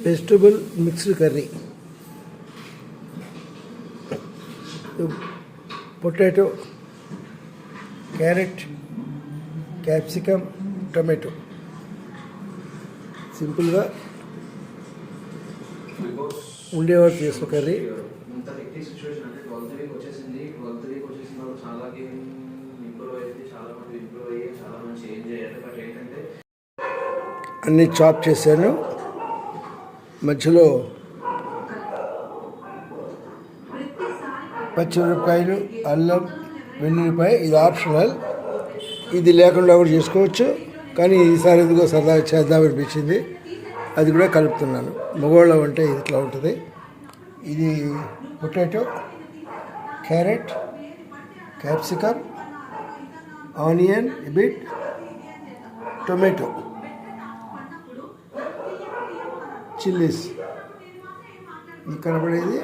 Vegetable mixed curry, potato, carrot, capsicum, tomato. సింపుల్గా ఉండేవాడు చేసిన కర్రీ. ఇంత హెక్టిక్ సిచ్యువేషన్ అంటే 12th వచ్చేసింది. 12th వచ్చేసిన తర్వాత చాలా గేమ్ ఇంప్రూవ్ అయింది, చాలా మంది ఇంప్రూవ్ అయ్యి చాలా మంది చేంజ్ అయ్యారు. బట్ ఏంటంటే అన్నీ చాప్ చేశాను. మధ్యలో పచ్చిమిరపకాయలు, అల్లం, వెల్లుల్లిపాయ, ఇది ఆప్షనల్. ఇది లేకుండా కూడా చేసుకోవచ్చు, కానీ ఈసారి ఇదిగో సరదాగా చేద్దామనిపించింది, అది కూడా కలుపుతున్నాను. మగవాళ్ళ వంట ఇది ఇట్లా ఉంటుంది. ఇది potato, carrot, capsicum, onion bit, tomato, chillies, ఇది కనబడేది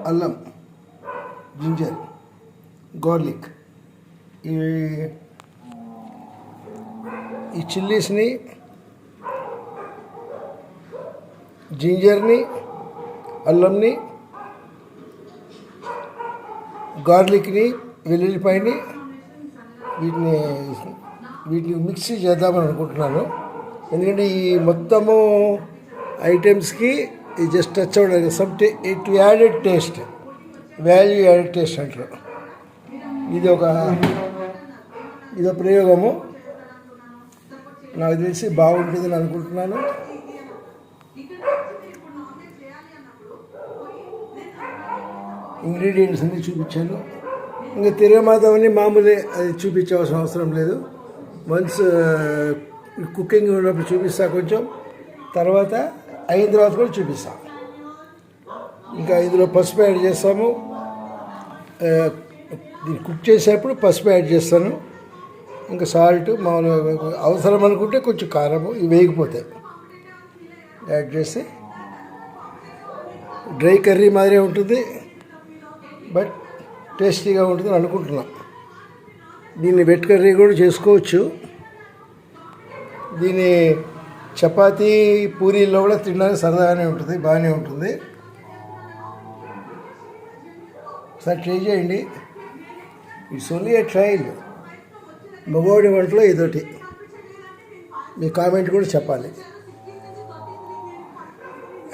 అల్లం, జింజర్, గార్లిక్. ఈ చిల్లీస్ని, జింజర్ని, అల్లంని, గార్లిక్ని, వెల్లుల్లిపాయని వీటిని మిక్సీ చేద్దామని అనుకుంటున్నాను. ఎందుకంటే ఈ మొత్తము ఐటమ్స్కి ఇది జస్ట్ టచ్ అవ్వడానికి it added taste, value added taste అంటారు. ఇదో ప్రయోగము. నాకు తెలిసి బాగుంటుందని అనుకుంటున్నాను. ఇంగ్రీడియంట్స్ అన్నీ చూపించాను. ఇంకా తిరగమాతవన్నీ మామూలే, అది చూపించవలసిన అవసరం లేదు. వన్స్ కుకింగ్ ఉన్నప్పుడు చూపిస్తా, కొంచెం తర్వాత అయిన తర్వాత కూడా చూపిస్తాం. ఇంకా ఇందులో పసుపు యాడ్ చేస్తాము. దీన్ని కుక్ చేసేటప్పుడు పసుపు యాడ్ చేస్తాను. ఇంకా సాల్ట్, మామూలుగా అవసరం అనుకుంటే కొంచెం కారము, ఇవి వేగిపోతాయి యాడ్ చేసి. డ్రై కర్రీ మాదిరే ఉంటుంది, బట్ టేస్టీగా ఉంటుందని అనుకుంటున్నాం. దీన్ని వెట్ కర్రీ కూడా చేసుకోవచ్చు. దీన్ని చపాతీ, పూరీల్లో కూడా తినడానికి సరదాగానే ఉంటుంది, బాగానే ఉంటుంది. ఒకసారి ట్రై చేయండి. It's only A trial. మగవాడి వంటలో ఇదొకటి. మీ కామెంట్ కూడా చెప్పాలి.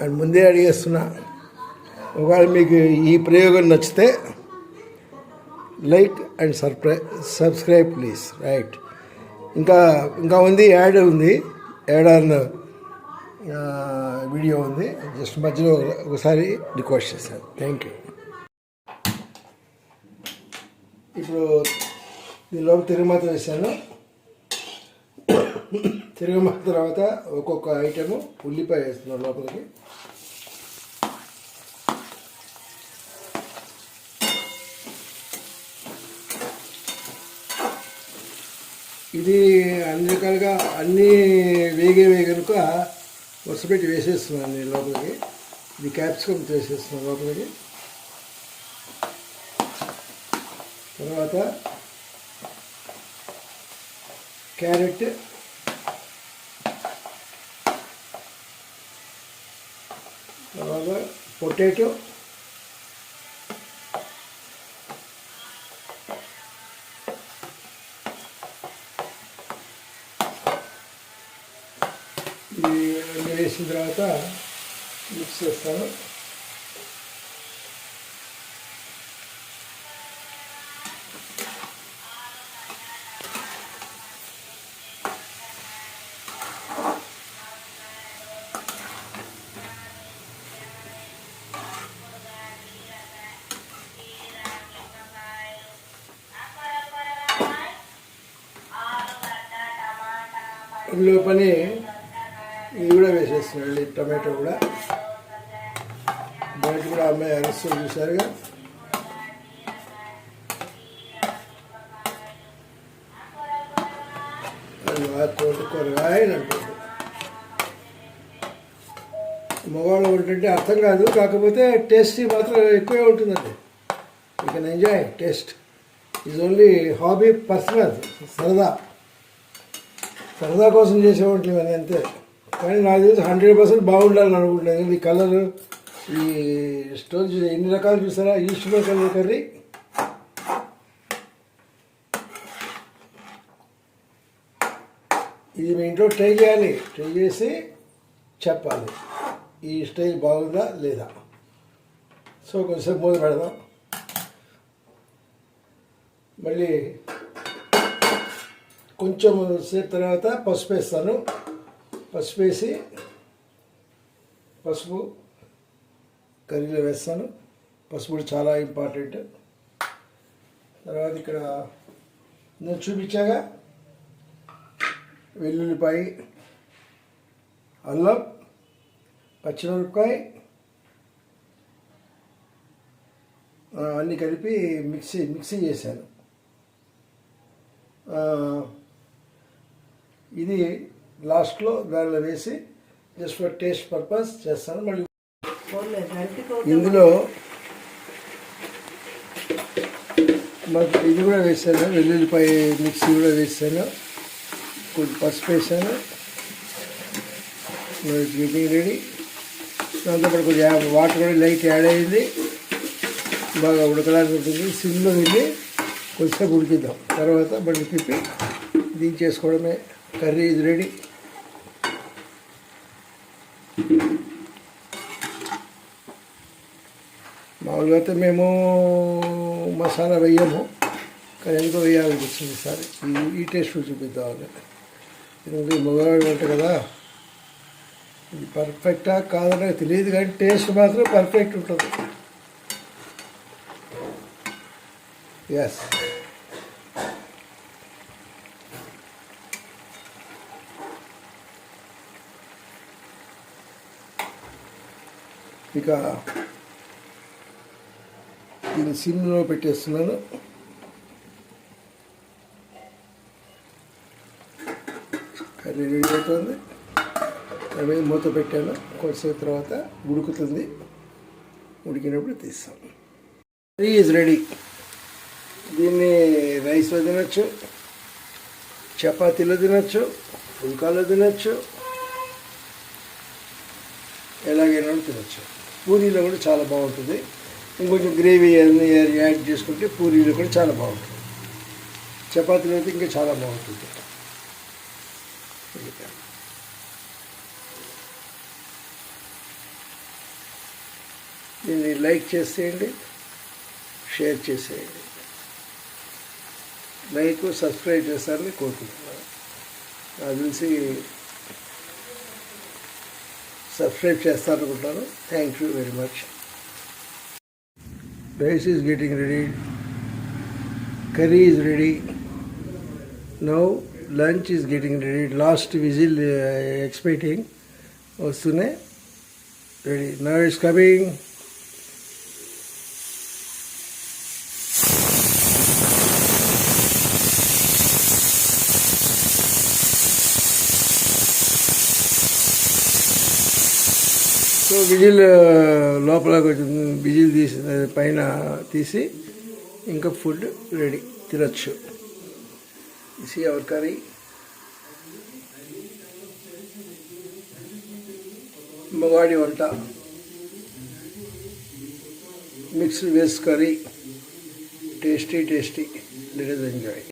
అండ్ ముందే అడిగేస్తున్నా, ఒకవేళ మీకు ఈ ప్రయోగం నచ్చితే like and subscribe please. Right. ఇంకా ఉంది, యాడ్ ఉంది, యాడ్ ఆన్ వీడియో ఉంది. జస్ట్ మధ్యలో ఒకసారి రిక్వెస్ట్ చేశాను. Thank you. ఇప్పుడు దీనిలో తిరుగుమాత వేసాను. తిరుగుమాత తర్వాత ఒక్కొక్క ఐటము ఉల్లిపాయ వేస్తున్నాను లోపలికి. ఇది అన్ని రకాలుగా అన్నీ వేగే కనుక వరుసపెట్టి వేసేస్తున్నాను నేను లోపలికి. ఇది క్యాప్సికమ్ వేసేస్తున్నాను లోపలికి. తర్వాత క్యారెట్, తర్వాత పొటాటో, ఇది వేసిన తర్వాత మిక్స్ చేస్తాను. ఇందులో పని ఇది కూడా వేసేస్తున్నాడు, టమాటో కూడా. బయట కూడా అమ్మాయి అరుస్తుంది చూసారుగా. కూరగాయలు మగవాళ్ళు ఏంటంటే అర్థం కాదు, కాకపోతే టేస్టీ మాత్రం ఎక్కువే ఉంటుందండి. You can enjoy taste. Is only hobby, personal, సరదా కోసం చేసేవాళ్ళు ఇవన్నీ అంతే. కానీ నాకు తెలిసి 100% బాగుండాలని అనుకుంటున్నాను. ఈ కలర్ ఈ స్టోన్ ఎన్ని రకాలు చూసారా, ఈస్ట్ కలర్ కర్రీ. ఇది మీ ఇంట్లో ట్రై చేయాలి, ట్రై చేసి చెప్పాలి ఈ స్టైల్ బాగుందా లేదా. సో కొంచెంసేపు మూత పెడదాం. మళ్ళీ కొంచెం సేపు తర్వాత పసుపు వేస్తాను. పసుపు వేసి పసుపు కర్రీలో వేస్తాను. పసుపు కూడా చాలా ఇంపార్టెంట్. తర్వాత ఇక్కడ నేను చూపించాగా వెల్లుల్లిపాయ, అల్లం, పచ్చిమిరపకాయ అన్నీ కలిపి మిక్సీ చేశాను. ఇది లాస్ట్లో దానిలో వేసి జస్ట్ ఫర్ టేస్ట్ పర్పస్ చేస్తాను. మళ్ళీ ఇందులో ఇది కూడా వేసాను, వెల్లుల్లిపాయ మిక్సీ కూడా వేసాను, కొంచెం పసుపు వేసాను. Getting ready. దాంతోపాటు కొంచెం వాటర్ కూడా లైట్ యాడ్ అయ్యింది. బాగా ఉడకడానికి ఉంటుంది. సిమ్లో వెళ్ళి కొంచెం ఉడికిద్దాం. తర్వాత మళ్ళీ తిప్పి దించేసుకోవడమే. కర్రీ ఇది రెడీ. మామూలుగా అయితే మేము మసాలా వేయము, కానీ ఎందుకో వేయాలనిపిస్తుంది ఈసారి. ఈ టేస్ట్ చూపిద్దామని. ఎందుకంటే మగవాడు వంట కదా, ఇది పర్ఫెక్టా కాదనే తెలియదు, కానీ టేస్ట్ మాత్రం పర్ఫెక్ట్ ఉంటుంది. ఎస్, ఇక దీన్ని సిమ్లో పెట్టేస్తున్నాను. కర్రీ రెడీ అవుతుంది. అవి మూత పెట్టాను. కొంచెంసేపు తర్వాత ఉడుకుతుంది. ఉడికినప్పుడు తీస్తాం. Curry is ready. దీన్ని రైస్లో తినచ్చు, చపాతీలో తినచ్చు, పుల్కాలో తినచ్చు, ఎలాగైనా తినచ్చు. పూరీలో కూడా చాలా బాగుంటుంది. ఇంకొంచెం గ్రేవీ అన్నీ యాడ్ చేసుకుంటే పూరీలో కూడా చాలా బాగుంటుంది. చపాతీలో అయితే ఇంకా చాలా బాగుంటుంది. దీన్ని లైక్ చేసేయండి, షేర్ చేసేయండి. లైక్ సబ్స్క్రైబ్ చేస్తారని కోరుకుంటున్నాను. నాకు తెలిసి సబ్స్క్రైబ్ చేస్తారనుకుంటాను. Thank you very much. Rice is getting ready. Curry is ready. Now lunch is getting ready. Last whistle expecting వస్తూనే ready. Now it's coming. So whistle లోపల కొంచెం విజిల్ తీసి పైన తీసి ఇంకా ఫుడ్ రెడీ, తినచ్చు. See our curry. మగవాడి వంట, mixed veg curry. Tasty. Let us enjoy.